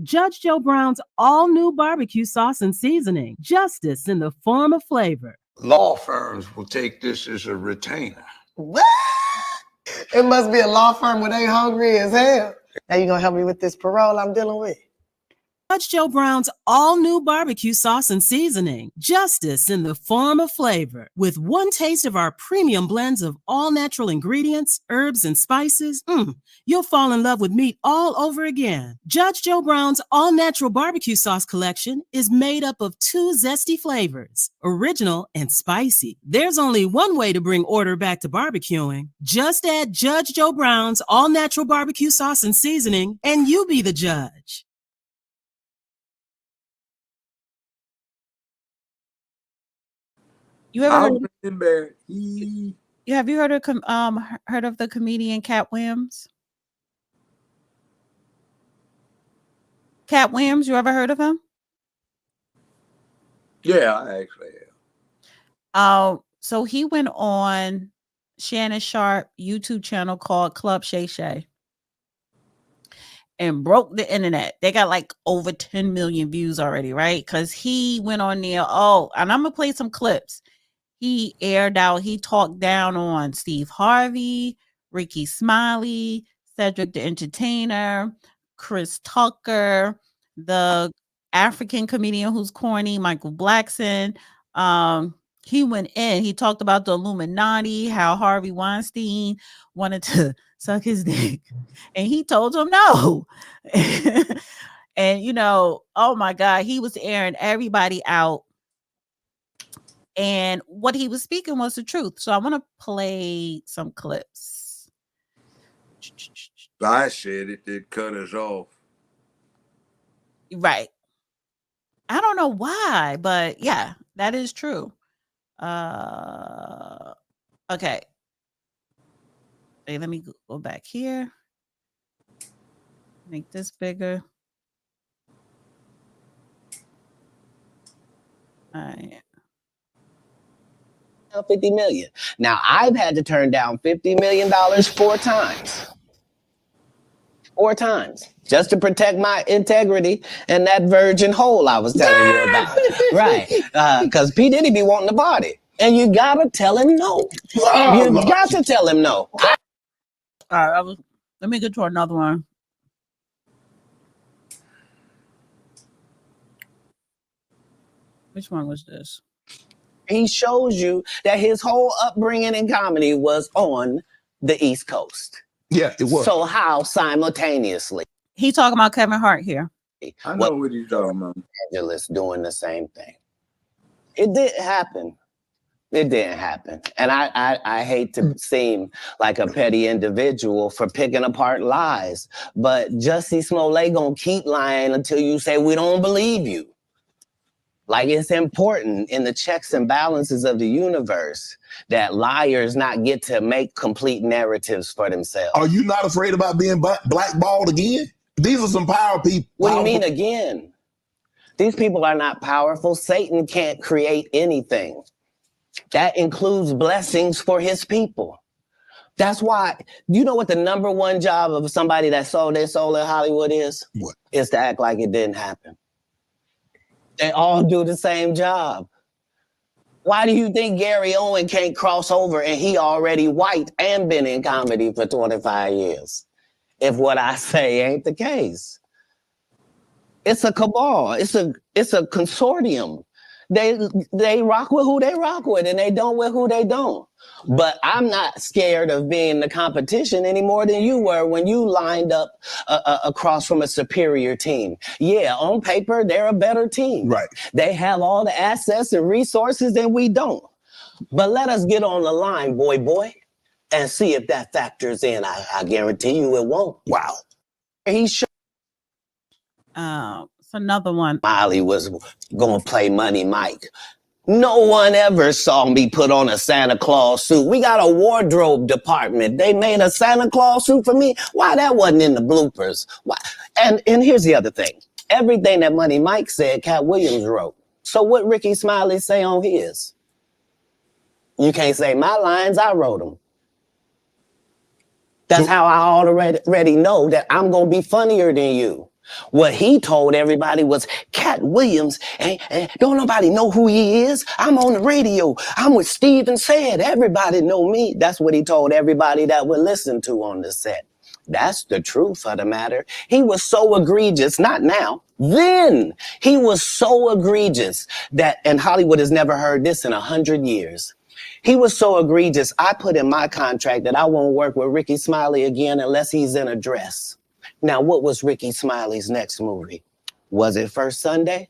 Judge Joe Brown's all-new barbecue sauce and seasoning. Justice in the form of flavor. Law firms will take this as a retainer. What? It must be a law firm where they hungry as hell. Now you gonna help me with this parole I'm dealing with? Judge Joe Brown's all-new barbecue sauce and seasoning. Justice in the form of flavor. With one taste of our premium blends of all-natural ingredients, herbs, and spices, you'll fall in love with meat all over again. Judge Joe Brown's all-natural barbecue sauce collection is made up of 2 zesty flavors, original and spicy. There's only one way to bring order back to barbecuing. Just add Judge Joe Brown's all-natural barbecue sauce and seasoning, and you be the judge. You ever I'll heard, remember. have you heard of the comedian Katt Williams? Katt Williams, you ever heard of him? Yeah, I actually have. So he went on Shannon Sharp YouTube channel called Club Shay Shay and broke the internet. They got like over 10 million views already, right? Because he went on there. And I'm gonna play some clips. He talked down on Steve Harvey, Rickey Smiley, Cedric the Entertainer, Chris Tucker, the African comedian who's corny, Michael Blackson. He went in, he talked about the Illuminati, how Harvey Weinstein wanted to suck his dick. And he told him no. And, oh my God, he was airing everybody out. And what he was speaking was the truth. So I want to play some clips. I said it did cut us off. Right. I don't know why, but yeah, that is true. Okay. Hey, let me go back here. Make this bigger. All right. 50 million. Now I've had to turn down $50 million 4 times. 4 times. Just to protect my integrity and that virgin hole I was telling you about. Right. Because P. Diddy be wanting to party. And you gotta tell him no. You got to tell him no. All right, let me get to another one. Which one was this? He shows you that his whole upbringing in comedy was on the East Coast. Yeah, it was. So how simultaneously? He talking about Kevin Hart here. I know what he's talking about. Angeles doing the same thing. It didn't happen. It didn't happen. And I hate to seem like a petty individual for picking apart lies, but Jussie Smollett gonna keep lying until you say we don't believe you. Like, it's important in the checks and balances of the universe that liars not get to make complete narratives for themselves. Are you not afraid about being blackballed again? These are some power people. What do you mean again? These people are not powerful. Satan can't create anything. That includes blessings for his people. That's why, you know what the number one job of somebody that sold their soul in Hollywood is? What? Is to act like it didn't happen. They all do the same job. Why do you think Gary Owen can't cross over and he already white and been in comedy for 25 years? If what I say ain't the case. It's a cabal. It's a consortium. They rock with who they rock with and they don't with who they don't. But I'm not scared of being the competition any more than you were when you lined up across from a superior team. Yeah, on paper, they're a better team. Right. They have all the assets and resources and we don't. But let us get on the line, boy, and see if that factors in. I guarantee you it won't. Wow. It's another one. Miley was going to play Money Mike. No one ever saw me put on a Santa Claus suit. We got a wardrobe department. They made a Santa Claus suit for me. Why that wasn't in the bloopers? Why? And here's the other thing. Everything that Money Mike said, Katt Williams wrote. So what Rickey Smiley say on his? You can't say my lines, I wrote them. That's how I already know that I'm going to be funnier than you. What he told everybody was Katt Williams, and don't nobody know who he is. I'm on the radio. I'm with Steven Said. Everybody know me. That's what he told everybody that would listen to on the set. That's the truth of the matter. He was so egregious, not now, then he was so egregious that, and Hollywood has never heard this in 100 years. He was so egregious, I put in my contract that I won't work with Rickey Smiley again unless he's in a dress. Now, what was Rickey Smiley's next movie? Was it First Sunday?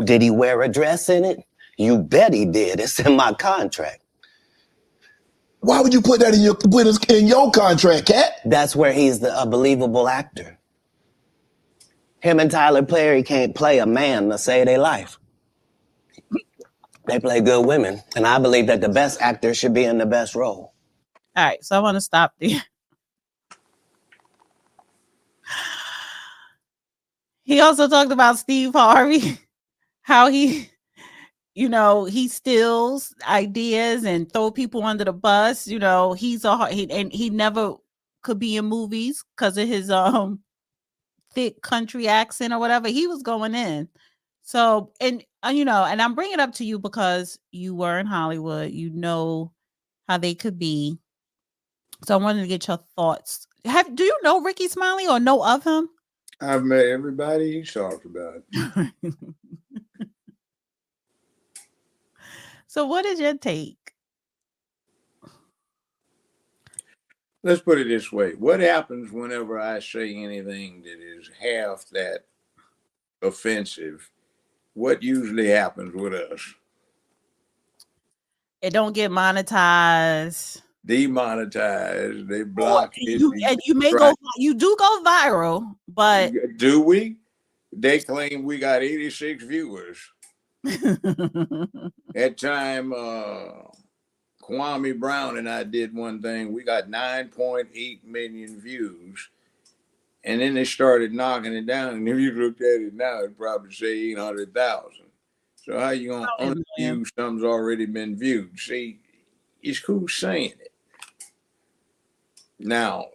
Did he wear a dress in it? You bet he did. It's in my contract. Why would you put that in your contract, Katt? That's where he's a believable actor. Him and Tyler Perry can't play a man to save their life. They play good women, and I believe that the best actor should be in the best role. All right, so I want to stop there. He also talked about Steve Harvey, how he, he steals ideas and throw people under the bus. He never could be in movies because of his thick country accent or whatever. He was going in. So, and I'm bringing it up to you because you were in Hollywood. You know how they could be. So I wanted to get your thoughts. Do you know Rickey Smiley or know of him? I've met everybody he's talked about. So what is your take? Let's put it this way. What happens whenever I say anything that is half that offensive? What usually happens with us? It don't get monetized. Demonetized. They block it. You do go viral, but do we? They claim we got 86 viewers. That time Kwame Brown and I did one thing. We got 9.8 million views. And then they started knocking it down. And if you looked at it now, it'd probably say 800,000. So how you going to unview something's already been viewed? See, it's cool saying it. Now,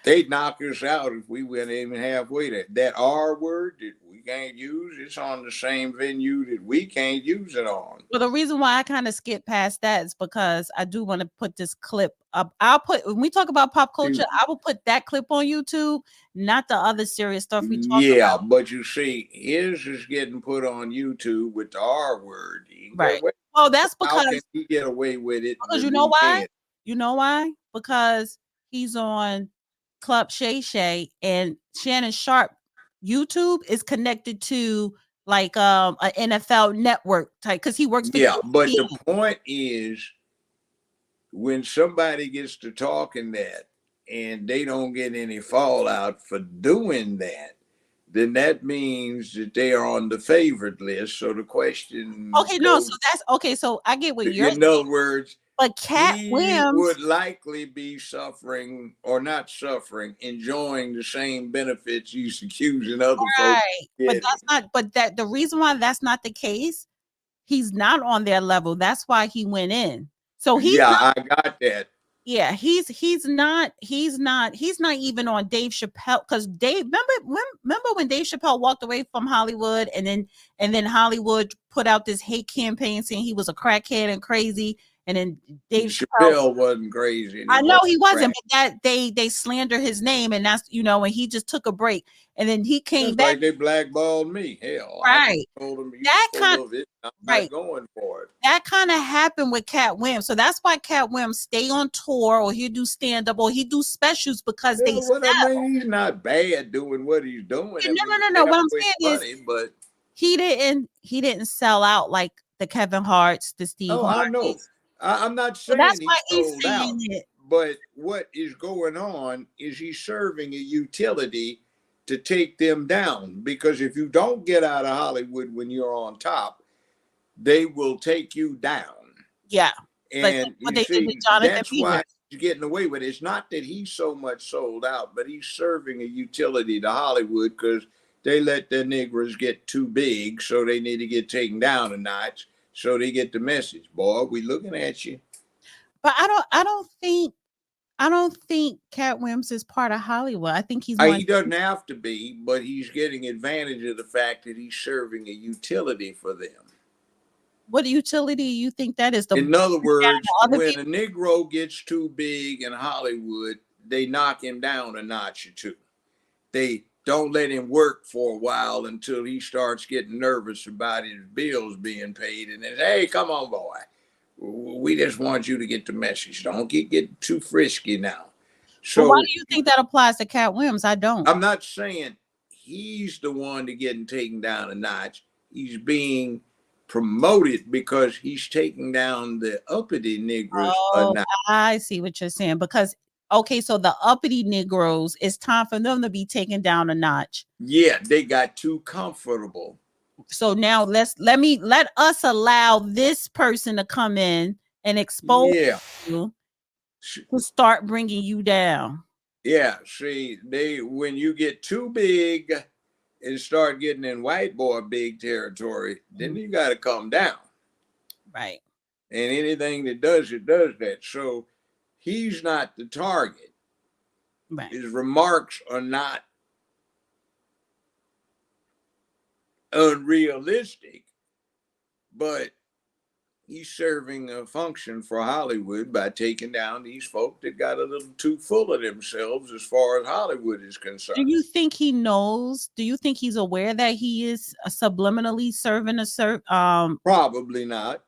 they'd knock us out if we went even halfway. That R word that we can't use, it's on the same venue that we can't use it on. Well, the reason why I kind of skip past that is because I do want to put this clip up. When we talk about pop culture, I will put that clip on YouTube, not the other serious stuff we talk about. Yeah, but you see, his is getting put on YouTube with the R word. Right. Well, that's because how can he get away with it? Because you know why? You know why? Because he's on Club Shay Shay, and Shannon Sharp YouTube is connected to like an NFL network type because he works for but the point is when somebody gets to talking that and they don't get any fallout for doing that, then that means that they are on the favorite list. So the question so I get what you're saying. In other words, but Katt Williams would likely be suffering or not suffering, enjoying the same benefits he's accusing other folks. But that's not. But the reason why that's not the case, he's not on their level. That's why he went in. So I got that. Yeah, he's not even on Dave Chappelle because remember when Dave Chappelle walked away from Hollywood and then Hollywood put out this hate campaign saying he was a crackhead and crazy. And then Dave Chappelle wasn't crazy. I know he wasn't, but that they slander his name, and that's and he just took a break, and then he came back. Like they blackballed me. Hell, right? I told him That kind of it. I'm not going for it. That kind of happened with Katt Williams, so that's why Katt Williams stay on tour, or he'll do stand up, or he do specials because they. He's not bad doing what he's doing. No. What I'm saying is, but he didn't sell out like the Kevin Harts, the Steve. Oh, I know. I'm not saying that's why he's sold out, but what is going on is he's serving a utility to take them down. Because if you don't get out of Hollywood when you're on top, they will take you down. Yeah, and that's why he's getting away with it. It's not that he's so much sold out, but he's serving a utility to Hollywood because they let their niggers get too big, so they need to get taken down a notch. So they get the message, boy, we looking at you. But I don't think I don't think Cat Williams is part of Hollywood. I think he's He one. doesn't have to be, but he's getting advantage of the fact that he's serving a utility for them. What utility you think that is? In other words, other when people? a Negro gets too big in Hollywood, they knock him down a notch or two. They don't let him work for a while until he starts getting nervous about his bills being paid. And they say, hey, come on, boy. We just want you to get the message. Don't get too frisky now. Well, why So do you think that applies to Cat Williams? I don't. I'm not saying he's the one to getting taken down a notch. He's being promoted because he's taking down the uppity Negroes a notch. I see what you're saying. Because okay, so the uppity Negroes, it's time for them to be taken down a notch. Yeah, they got too comfortable. So now let us allow this person to come in and expose you to start bringing you down. Yeah, see, when you get too big and start getting in white boy big territory, then you got to come down. Right. And anything that does it does that. So he's not the target. Right. His remarks are not unrealistic, but he's serving a function for Hollywood by taking down these folk that got a little too full of themselves as far as Hollywood is concerned. Do you think he knows? Do you think he's aware that he is subliminally serving a Probably not.